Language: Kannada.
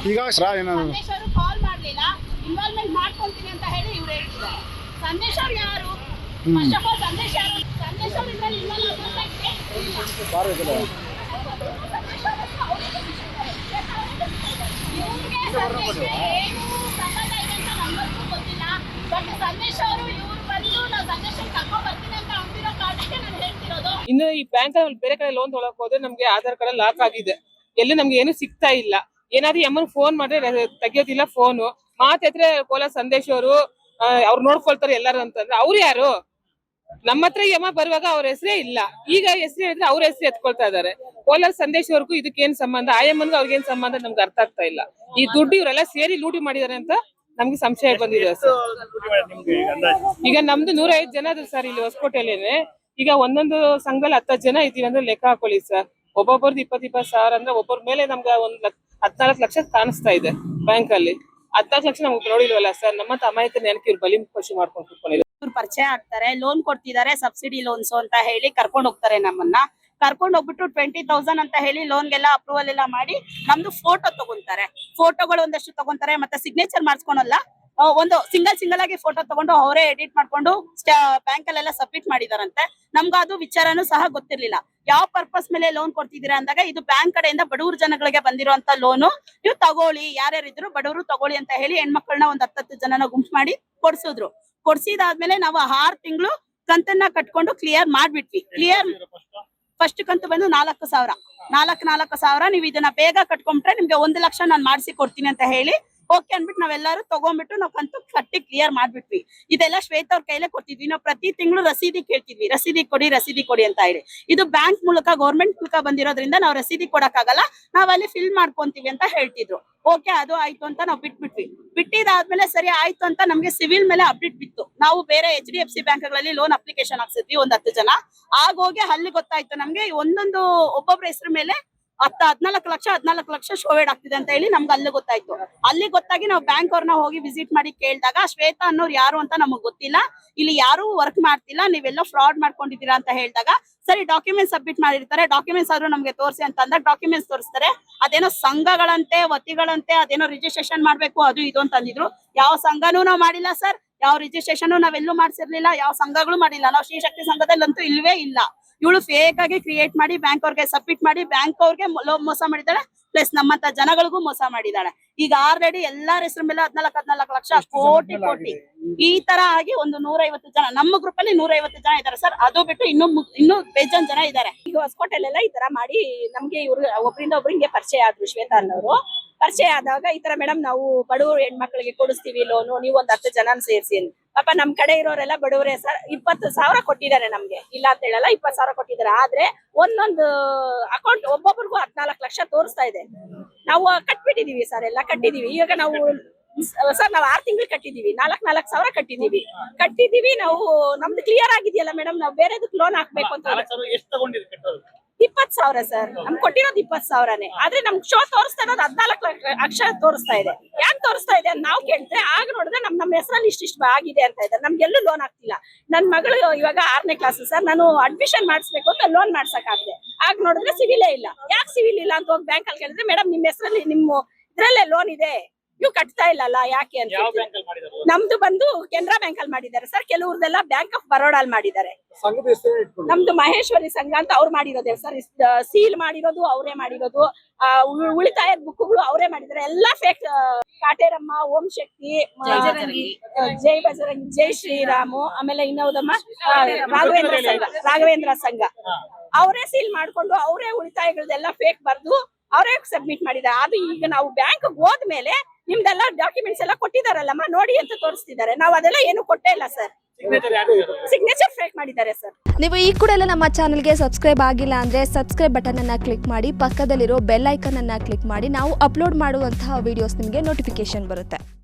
ಈಗ ಸಂದೇಶ್ ಅವರು ಕಾಲ್ ಮಾಡಲಿಲ್ಲ, ಇನ್ವಾಲ್ವ್ಮೆಂಟ್ ಮಾಡ್ಕೊಂತೀನಿ ಅಂತ ಹೇಳಿ ಇವ್ರು ಹೇಳ್ತಿದ್ದಾರೆ. ಸಂದೇಶ್ ಅವ್ರು ಯಾರು? ಫಸ್ಟ್ ಆಫ್ ಆಲ್ ಸಂದೇಶ್ ಯಾರು? ಸಂದೇಶ್ ಅವರು ಇದರಲ್ಲಿ ಇನ್ವಾಲ್ವ್ ಏನು ಸಂಬಂಧ ಇದೆ ಅಂತ ನಮಗೂ ಗೊತ್ತಿಲ್ಲ. ಬಟ್ ಸಂದೇಶ್ ಅವರು ಇವ್ರು ಬಂದು ನಾವು ಸಂದೇಶ್ ಕರ್ಕೊಂಡು ಬರ್ತೀನಿ ಅಂತ ಅಂತಿರೋ ಕಾರಣಕ್ಕೆ ನಾನು ಹೇಳ್ತಿರೋದು. ಇನ್ನು ಈ ಬ್ಯಾಂಕ್ ಅಲ್ಲಿ ಬೇರೆ ಕಡೆ ಲೋನ್ ತೊಗೊಳಕ್ ಹೋದ್ರೆ ನಮ್ಗೆ ಆಧಾರ್ ಕಾರ್ಡ್ ಲಾಕ್ ಆಗಿದೆ, ಎಲ್ಲಿ ನಮ್ಗೆ ಏನು ಸಿಗ್ತಾ ಇಲ್ಲ. ಏನಾದ್ರು ಎಮ್ಮನ್ ಫೋನ್ ಮಾಡಿದ್ರೆ ತೆಗಿಯೋದಿಲ್ಲ ಫೋನು. ಮಾತಾದ್ರೆ ಕೋಲಾರ ಸಂದೇಶ್ ಅವರು ಅವ್ರು ನೋಡ್ಕೊಳ್ತಾರೆ ಎಲ್ಲಾರು ಅಂತಂದ್ರೆ ಅವ್ರು ಯಾರು? ನಮ್ಮ ಹತ್ರ ಯಮ ಬರುವಾಗ ಅವ್ರ ಹೆಸರೇ ಇಲ್ಲ. ಈಗ ಹೆಸರು ಹೇಳಿದ್ರೆ ಅವ್ರ ಹೆಸರು ಎತ್ಕೊಳ್ತಾ ಇದಾರೆ. ಕೋಲಾರ ಸಂದೇಶ್ ಅವ್ರಿಗೂ ಇದಕ್ಕೇನ್ ಸಂಬಂಧ, ಆಯಮ್ಮನ್ಗೂ ಅವ್ರಿಗೇನ್ ಸಂಬಂಧ ನಮ್ಗೆ ಅರ್ಥ ಆಗ್ತಾ ಇಲ್ಲ. ಈ ದುಡ್ಡು ಇವರೆಲ್ಲ ಸೇರಿ ಲೂಟಿ ಮಾಡಿದಾರೆ ಅಂತ ನಮ್ಗೆ ಸಂಶಯ ಬಂದಿದೆ ಸರ್. ಈಗ ನಮ್ದು 105 ಜನ ಅದ ಸರ್ ಇಲ್ಲಿ ಹೊಸಕೋಟೆಯಲ್ಲೇನೆ. ಈಗ ಒಂದೊಂದು ಸಂಘದಲ್ಲಿ 10 ಜನ ಇದೀವಿ ಅಂದ್ರೆ ಲೆಕ್ಕ ಹಾಕೊಳ್ಳಿ ಸರ್. ಒಬ್ಬೊಬ್ಬರದ್ದು 20-20 ಸಾವಿರ ಅಂದ್ರೆ ಒಬ್ಬರ ಮೇಲೆ ನಮ್ಗೆ 14 ಲಕ್ಷ ಕಾಣಿಸ್ತಾ ಇದೆ ಬ್ಯಾಂಕ್ ಅಲ್ಲಿ. 14 ಲಕ್ಷ ನಮ್ಗೆ ನೋಡಿಲ್ವಲ್ಲ ಸರ್. ನಮ್ಮ ಅಮಾಯಕ ನೆನಕಿ ಇವ್ರು ಬಲಿ ಪಶು ಮಾಡ್ಕೊಂಡು ಕೂತ್ಕೊಂಡಿದ್ದಾರೆ. ಇವ್ರು ಪರಿಚಯ ಆಗ್ತಾರೆ, ಲೋನ್ ಕೊಡ್ತಿದ್ದಾರೆ, ಸಬ್ಸಿಡಿ ಲೋನ್ಸ್ ಅಂತ ಹೇಳಿ ಕರ್ಕೊಂಡು ಹೋಗ್ತಾರೆ. ನಮ್ಮನ್ನ ಕರ್ಕೊಂಡು ಹೋಗ್ಬಿಟ್ಟು 20,000 ಅಂತ ಹೇಳಿ ಲೋನ್ಗೆಲ್ಲ ಅಪ್ರೂವಲ್ ಎಲ್ಲ ಮಾಡಿ ನಮ್ದು ಫೋಟೋ ತಗೊಂತಾರೆ. ಫೋಟೋಗಳು ಒಂದಷ್ಟು ತಗೊಂತಾರೆ, ಮತ್ತೆ ಸಿಗ್ನೇಚರ್ ಮಾಡಿಸ್ಕೊಳಲ್ಲ. ಒಂದು ಸಿಂಗಲ್ ಆಗಿ ಫೋಟೋ ತಗೊಂಡು ಅವರೇ ಎಡಿಟ್ ಮಾಡ್ಕೊಂಡು ಬ್ಯಾಂಕ್ ಅಲ್ಲೆಲ್ಲ ಸಬ್ಮಿಟ್ ಮಾಡಿದಾರಂತೆ. ನಮ್ಗೆ ಅದು ವಿಚಾರನೂ ಸಹ ಗೊತ್ತಿರ್ಲಿಲ್ಲ. ಯಾವ ಪರ್ಪಸ್ ಮೇಲೆ ಲೋನ್ ಕೊಡ್ತಿದ್ದೀರಾ ಅಂದಾಗ ಇದು ಬ್ಯಾಂಕ್ ಕಡೆಯಿಂದ ಬಡವ್ರ ಜನಗಳಿಗೆ ಬಂದಿರುವಂತ ಲೋನು, ನೀವು ತಗೊಳ್ಳಿ, ಯಾರ್ಯಾರಿದ್ರು ಬಡವರು ತಗೊಳ್ಳಿ ಅಂತ ಹೇಳಿ ಹೆಣ್ಮಕ್ಳನ್ನ ಒಂದ್ 10 ಜನನ ಗುಂಪು ಮಾಡಿ ಕೊಡ್ಸಿದ್ರು. ಕೊಡ್ಸಿದಾದ್ಮೇಲೆ ನಾವು 6 ತಿಂಗಳು ಕಂತನ್ನ ಕಟ್ಕೊಂಡು ಕ್ಲಿಯರ್ ಮಾಡ್ಬಿಟ್ವಿ. ಫಸ್ಟ್ ಕಂತು ಬಂದು 4,000 ನೀವು ಇದನ್ನ ಬೇಗ ಕಟ್ಕೊಂಡ್ರೆ ನಿಮ್ಗೆ 1 ಲಕ್ಷ ನಾನು ಮಾಡಿಸಿ ಕೊಡ್ತೀನಿ ಅಂತ ಹೇಳಿ ಓಕೆ ಅನ್ಬಿಟ್ಟು ನಾವೆಲ್ಲರೂ ತಗೊಂಡ್ಬಿಟ್ಟು ನಾವು ಕಂತು ಕಟ್ಟಿ ಕ್ಲಿಯರ್ ಮಾಡ್ಬಿಟ್ವಿ. ಇದೆಲ್ಲ ಶ್ವೇತಾ ಅವ್ರ ಕೈಲೇ ಕೊಡ್ತಿದ್ವಿ. ನಾವು ಪ್ರತಿ ತಿಂಗಳು ರಸೀದಿ ಕೇಳ್ತಿದ್ವಿ, ರಸೀದಿ ಕೊಡಿ ಅಂತ ಹೇಳಿ. ಇದು ಬ್ಯಾಂಕ್ ಮೂಲಕ ಗೌರ್ಮೆಂಟ್ ಮೂಲಕ ಬಂದಿರೋದ್ರಿಂದ ನಾವು ರಸೀದಿ ಕೊಡಕ್ಕಾಗಲ್ಲ, ನಾವ್ ಅಲ್ಲಿ ಫಿಲ್ ಮಾಡ್ಕೊಂತೀವಿ ಅಂತ ಹೇಳ್ತಿದ್ರು. ಓಕೆ ಅದು ಆಯ್ತು ಅಂತ ನಾವು ಬಿಟ್ಬಿಟ್ವಿ. ಬಿಟ್ಟಿದಾದ್ಮೇಲೆ ಸರಿ ಆಯ್ತು ಅಂತ ನಮ್ಗೆ ಸಿವಿಲ್ ಮೇಲೆ ಅಪ್ಡೇಟ್ ಬಿತ್ತು. ನಾವು ಬೇರೆ HDFC ಬ್ಯಾಂಕ್ಗಳಲ್ಲಿ ಲೋನ್ ಅಪ್ಲಿಕೇಶನ್ ಹಾಕ್ಸಿದ್ವಿ ಒಂದ್ 10 ಜನ. ಆಗೋಗಿ ಅಲ್ಲಿ ಗೊತ್ತಾಯ್ತು ನಮ್ಗೆ ಒಂದೊಂದು ಒಬ್ಬೊಬ್ರ ಹೆಸರು ಮೇಲೆ 14 ಲಕ್ಷ ಶೋವೇಡ್ ಆಗ್ತಿದೆ ಅಂತ ಹೇಳಿ ನಮ್ಗೆ ಅಲ್ಲಿ ಗೊತ್ತಾಯ್ತು. ಅಲ್ಲಿ ಗೊತ್ತಾಗಿ ನಾವು ಬ್ಯಾಂಕ್ ಅವ್ರನ್ನ ಹೋಗಿ ವಿಸಿಟ್ ಮಾಡಿ ಕೇಳಿದಾಗ ಶ್ವೇತಾ ಅನ್ನೋರು ಯಾರು ಅಂತ ನಮಗ್ ಗೊತ್ತಿಲ್ಲ, ಇಲ್ಲಿ ಯಾರು ವರ್ಕ್ ಮಾಡ್ತಿಲ್ಲ, ನೀವೆಲ್ಲ ಫ್ರಾಡ್ ಮಾಡ್ಕೊಂಡಿದ್ದೀರಾ ಅಂತ ಹೇಳಿದಾಗ ಸರಿ ಡಾಕ್ಯುಮೆಂಟ್ಸ್ ಸಬ್ಮಿಟ್ ಮಾಡಿರ್ತಾರೆ, ಡಾಕ್ಯುಮೆಂಟ್ಸ್ ಆದ್ರೂ ನಮ್ಗೆ ತೋರಿಸಿ ಅಂತ ಅಂದಾಗ ಡಾಕ್ಯುಮೆಂಟ್ಸ್ ತೋರಿಸ್ತಾರೆ. ಅದೇನೋ ಸಂಘಗಳಂತೆ ವತಿಗಳಂತೆ ಅದೇನೋ ರಿಜಿಸ್ಟ್ರೇಷನ್ ಮಾಡ್ಬೇಕು ಅದು ಇದು ಅಂತ ಅಂದಿದ್ರು. ಯಾವ ಸಂಘನೂ ನಾವು ಮಾಡಿಲ್ಲ ಸರ್, ಯಾವ ರಿಜಿಸ್ಟ್ರೇಷನ್ ನಾವೆಲ್ಲೂ ಮಾಡ್ಸಿರ್ಲಿಲ್ಲ, ಯಾವ ಸಂಘಗಳು ಮಾಡಿಲ್ಲ. ನಾವು ಶ್ರೀ ಶಕ್ತಿ ಸಂಘದಲ್ಲಂತೂ ಇಲ್ವೇ ಇಲ್ಲ. ಇವಳು ಫೇಕ್ ಆಗಿ ಕ್ರಿಯೇಟ್ ಮಾಡಿ ಬ್ಯಾಂಕ್ ಅವ್ರಿಗೆ ಸಬ್ಮಿಟ್ ಮಾಡಿ ಬ್ಯಾಂಕ್ ಅವ್ರಿಗೆ ಮೋಸ ಮಾಡಿದಾಳೆ, ಪ್ಲಸ್ ನಮ್ಮಂತ ಜನಗಳಿಗೂ ಮೋಸ ಮಾಡಿದಾಳೆ. ಈಗ ಆಲ್ರೆಡಿ ಎಲ್ಲಾರ ಹೆಸರು ಮೇಲೆ 14 ಲಕ್ಷ ಕೋಟಿ ಈ ತರ ಆಗಿ ಒಂದು 150 ಜನ ನಮ್ಮ ಗ್ರೂಪ್ ಅಲ್ಲಿ 150 ಜನ ಇದಾರೆ ಸರ್. ಅದು ಬಿಟ್ಟು ಇನ್ನು ಬೇಜಾನ್ ಜನ ಇದಾರೆ. ಈಗ ಹೊಸಕೋಟೆಲೆಲ್ಲ ಈ ತರ ಮಾಡಿ ನಮ್ಗೆ ಇವ್ರು ಒಬ್ಬರಿಂದ ಒಬ್ರಿಗೆ ಪರಿಚಯ ಆದ್ರು. ಶ್ವೇತಾ ಅನ್ನೋರು ಪರಿಚಯ ಆದಾಗ ಈ ತರ ಮೇಡಮ್ ನಾವು ಬಡವರು ಹೆಣ್ಮಕ್ಳಿಗೆ ಕೊಡಿಸ್ತೀವಿ ಲೋನು, ನೀವು ಒಂದ್ 10 ಜನ ಸೇರಿಸಿ. ಪಾಪ ನಮ್ ಕಡೆ ಇರೋರೆಲ್ಲ ಬಡವರೇ ಸರ್. 20,000 ಕೊಟ್ಟಿದ್ದಾರೆ ನಮ್ಗೆ, ಇಲ್ಲ ಅಂತ ಹೇಳಲ್ಲ, 20,000 ಕೊಟ್ಟಿದ್ದಾರೆ. ಆದ್ರೆ ಒಂದೊಂದು ಅಕೌಂಟ್ ಒಬ್ಬೊಬ್ರಿಗೂ 14 ಲಕ್ಷ ತೋರಿಸ್ತಾ ಇದೆ. ನಾವು ಕಟ್ಬಿಟ್ಟಿದೀವಿ ಸರ್, ಎಲ್ಲ ಕಟ್ಟಿದೀವಿ. ಈಗ ನಾವು ಸರ್ ನಾವು 6 ತಿಂಗಳು ಕಟ್ಟಿದೀವಿ, 4,000 ಕಟ್ಟಿದೀವಿ ನಾವು. ನಮ್ದು ಕ್ಲಿಯರ್ ಆಗಿದೆಯಲ್ಲ ಮೇಡಮ್, ನಾವು ಬೇರೆದಕ್ಕೆ ಲೋನ್ ಹಾಕ್ಬೇಕು ಅಂತ 20,000 ಸರ್. ನಮ್ಗೆ ಕೊಟ್ಟಿರೋದು 20,000ನೇ. ಆದ್ರೆ ನಮ್ಗೆ ಶೋ ತೋರಿಸ್ತಾ ಇರೋದು 14 ಲಕ್ಷ ತೋರಿಸ್ತಾ ಇದೆ. ಯಾಕೆ ತೋರಿಸ್ತಾ ಇದೆ ಅಂತ ನಾವು ಕೇಳಿದ್ರೆ ಆಗ ನೋಡಿದ್ರೆ ನಮ್ಮ ಹೆಸರಲ್ಲಿ ಇಷ್ಟಿಷ್ಟು ಆಗಿದೆ ಅಂತ ಇದ್ದಾರೆ. ನಮ್ಗೆಲ್ಲೂ ಲೋನ್ ಆಗ್ತಿಲ್ಲ. ನನ್ ಮಗಳು ಇವಾಗ 6ನೇ ಕ್ಲಾಸ್ ಸರ್, ನಾನು ಅಡ್ಮಿಷನ್ ಮಾಡಿಸ್ಬೇಕು ಅಂತ ಲೋನ್ ಮಾಡ್ಸಕ್ಕಾಗದೆ. ಆಗ ನೋಡಿದ್ರೆ ಸಿವಿಲೇ ಇಲ್ಲ. ಯಾಕೆ ಸಿವಿಲ್ ಇಲ್ಲ ಅಂತ ಹೋಗಿ ಬ್ಯಾಂಕ್ ಅಲ್ಲಿ ಕೇಳಿದ್ರೆ ಮೇಡಮ್ ನಿಮ್ಮ ಹೆಸರಲ್ಲಿ ನಿಮ್ಮ ಇದ್ರಲ್ಲೇ ಲೋನ್ ಇದೆ, ನೀವು ಕಟ್ತಾ ಇಲ್ಲಲ್ಲ ಯಾಕೆ ಅಂತ. ನಮ್ದು ಬಂದು ಕೆನರಾ ಬ್ಯಾಂಕ್ ಅಲ್ಲಿ ಮಾಡಿದ್ದಾರೆ ಸರ್, ಕೆಲವ್ರದೆಲ್ಲ ಬ್ಯಾಂಕ್ ಆಫ್ ಬರೋಡಾ ಅಲ್ಲಿ ಮಾಡಿದ್ದಾರೆ. ನಮ್ದು ಮಹೇಶ್ವರಿ ಸಂಘ ಅಂತ ಅವ್ರು ಮಾಡಿರೋದೇ ಸರ್. ಸೀಲ್ ಮಾಡಿರೋದು ಅವರೇ ಮಾಡಿರೋದು, ಉಳಿತಾಯದ ಬುಕ್ಗಳು ಅವರೇ ಮಾಡಿದ್ದಾರೆ. ಎಲ್ಲಾ ಫೇಕ್. ಕಾಟೇರಮ್ಮ, ಓಂ ಶಕ್ತಿ, ಜೈ ಬಜರಂಗಿ, ಜೈ ಶ್ರೀರಾಮು, ಆಮೇಲೆ ಇನ್ನೊಂದಮ್ಮ ರಾಘವೇಂದ್ರ ಸಂಘ ಅವರೇ ಸೀಲ್ ಮಾಡ್ಕೊಂಡು ಅವರೇ ಉಳಿತಾಯಗಳದೆಲ್ಲ ಫೇಕ್ ಬರ್ದು ಅವರೇ ಸಬ್ಮಿಟ್ ಮಾಡಿದ್ದಾರೆ. ಅದು ಈಗ ನಾವು ಬ್ಯಾಂಕ್ ಹೋದ್ಮೇಲೆ ನಿಮ್ದೆಲ್ಲ ಡಾಕ್ಯುಮೆಂಟ್ಸ್ ಎಲ್ಲ ಕೊಟ್ಟಿದಾರಲ್ಲಮ್ಮ ನೋಡಿ ಅಂತ ತೋರಿಸ್ತಿದ್ದಾರೆ. ನಾವು ಅದೆಲ್ಲ ಏನು ಕೊಟ್ಟೇ ಇಲ್ಲ ಸರ್. ಸಿಗ್ನೇಚರ್ ಫೇಕ್ ಮಾಡಿದ್ದಾರೆ ಸರ್. ನೀವು ಈ ಕೂಡ ಎಲ್ಲ ನಮ್ಮ ಚಾನೆಲ್ಗೆ ಸಬ್ಸ್ಕ್ರೈಬ್ ಆಗಿಲ್ಲ ಅಂದ್ರೆ ಸಬ್ಸ್ಕ್ರೈಬ್ ಬಟನ್ ಅನ್ನ ಕ್ಲಿಕ್ ಮಾಡಿ, ಪಕ್ಕದಲ್ಲಿರೋ ಬೆಲ್ ಐಕನ್ ಅನ್ನ ಕ್ಲಿಕ್ ಮಾಡಿ. ನಾವು ಅಪ್ಲೋಡ್ ಮಾಡುವಂತಹ ವಿಡಿಯೋಸ್ ನಿಮಗೆ ನೋಟಿಫಿಕೇಶನ್ ಬರುತ್ತೆ.